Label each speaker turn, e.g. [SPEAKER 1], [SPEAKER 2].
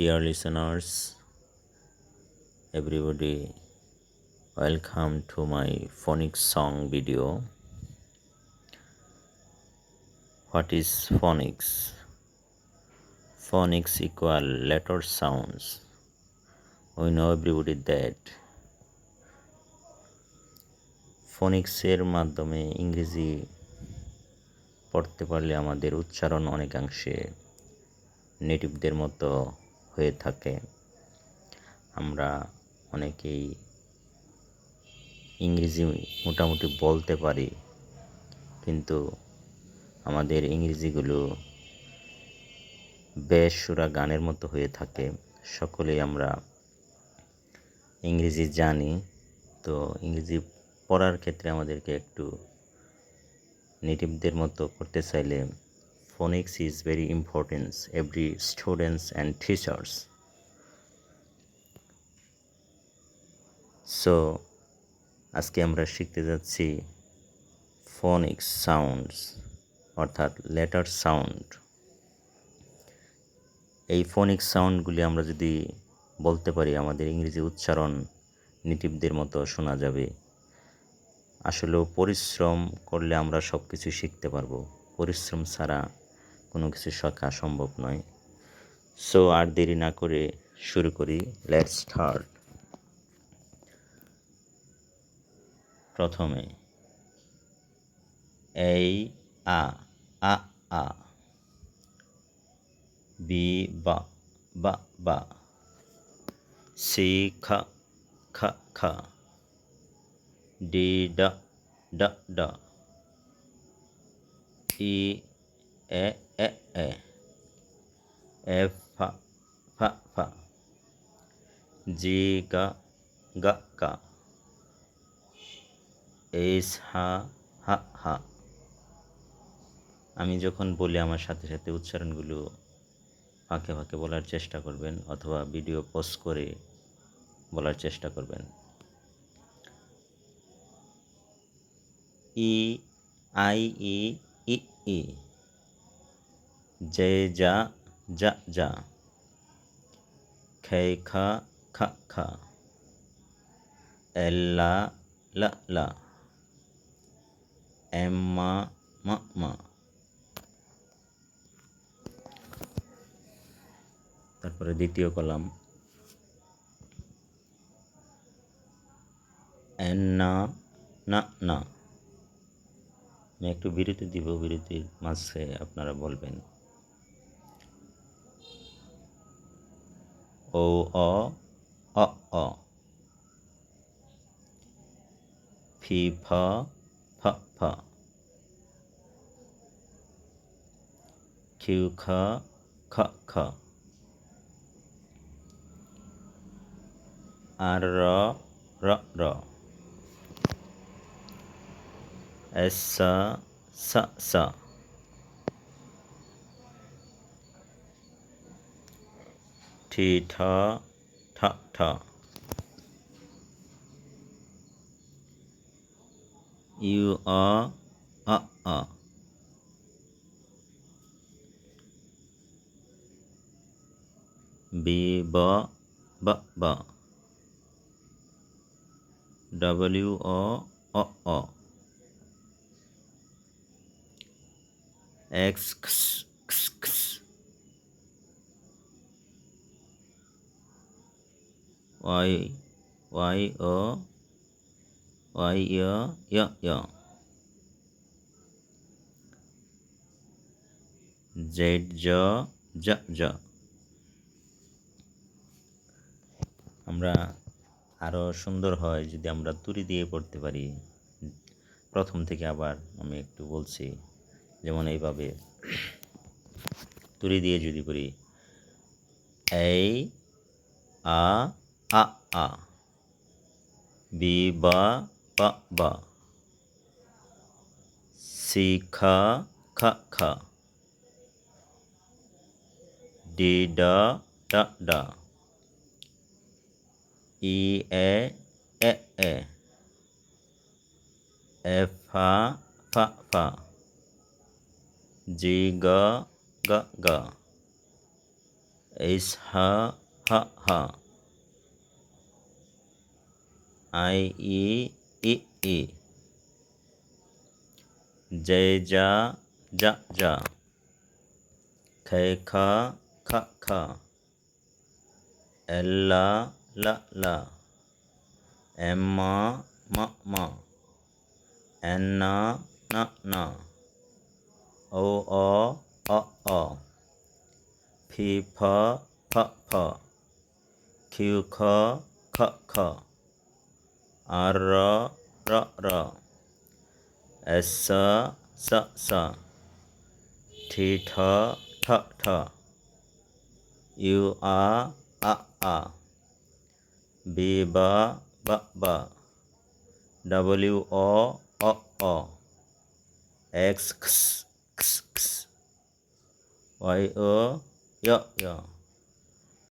[SPEAKER 1] Dear listeners, everybody, welcome to my phonics song video. What is phonics? Phonics equal letter sounds. We know everybody that ফনিক্সের মাধ্যমে ইংরেজি পড়তে পারলে আমাদের উচ্চারণ অনেকাংশে নেটিভদের মতো হয়ে থাকে। আমরা অনেকেই ইংরেজি মোটামুটি বলতে পারি, কিন্তু আমাদের ইংরেজিগুলো বেসুরা গানের মতো হয়ে থাকে। সকলেই আমরা ইংরেজি জানি, তো ইংরেজি পড়ার ক্ষেত্রে আমাদেরকে একটু নেটিভদের মতো করতে চাইলে phonics is very important every students and teachers. So আজকে আমরা শিখতে যাচ্ছি phonics sounds অর্থাৎ লেটার সাউন্ড। এই ফোনিক্স সাউন্ডগুলি আমরা যদি বলতে পারি, আমাদের ইংরেজি উচ্চারণ নেটিভদের মতো শোনা যাবে। আসলেও পরিশ্রম করলে আমরা সব কিছু শিখতে পারবো, পরিশ্রম ছাড়া কোনো কিছু শেখা সম্ভব নয়। সো আর দেরি না করে শুরু করি, লেটস স্টার্ট। প্রথমে এই আ আ আ, বি বা বা বা, সি খা খা খা, ডি ডা ডা ডা, ই এ এ এ, এফ ফা ফা ফা, জি গা গা গা, এইচ হা হা হা। আমি যখন বলি আমার সাথে সাথে উচ্চারণগুলো ফাঁকে ফাঁকে বলার চেষ্টা করবেন, অথবা ভিডিও পজ করে বলার চেষ্টা করবেন। ই আই ই ই ই, জে যা যা যা, খে খা খা খা, এল লা লা লা, এম মা মা মা। তারপরে দ্বিতীয় কলাম, এন না না না। আমি একটু বিরতি দিব, বিরতির মাঝে আপনারা বলবেন। ও অ অ অ, ফি ফা ফা ফা, কিউ খা খা খা, আর র র র, এস সা সা সা, ঠি ঠা ঠা ঠা, you a a a, B বা বা বা, ডব্লিউ অ অ অ, এক্স ক্স ক্স ক্স, ওয়াই ওয়াই ও ওয়াই ইয়া ইয়া ইয়া, জেড জ যা যা। আমরা আরও সুন্দর হয় যদি আমরা তুড়ি দিয়ে পড়তে পারি। প্রথম থেকে আবার আমি একটু বলছি, যেমন এইভাবে তুড়ি দিয়ে যদি পড়ি, এই আ আ আ, বি বা বা বা, সি খা খা খা, ডি ডা ডা ডা, ই এ এ এ, এফ ফা ফা ফা, জি গা গা গা, এইচ হা হা হা, আই ই ই ই, জে যা যা যা, খে খা খা খা, এল লা লা লা, এম মা মা মা, এন না না না, ও অ অ অ, ফি ফা ফা ফা, কিউ খ খ খ, আর র র র, এস সা সা সা, ঠি ঠ ঠ ঠ, you a a a, B বা বা বা, ডাব্লিউ অ অ অ, এক্স খ্স খ্স খ্স, ওয়াই ও ইয় ইয়।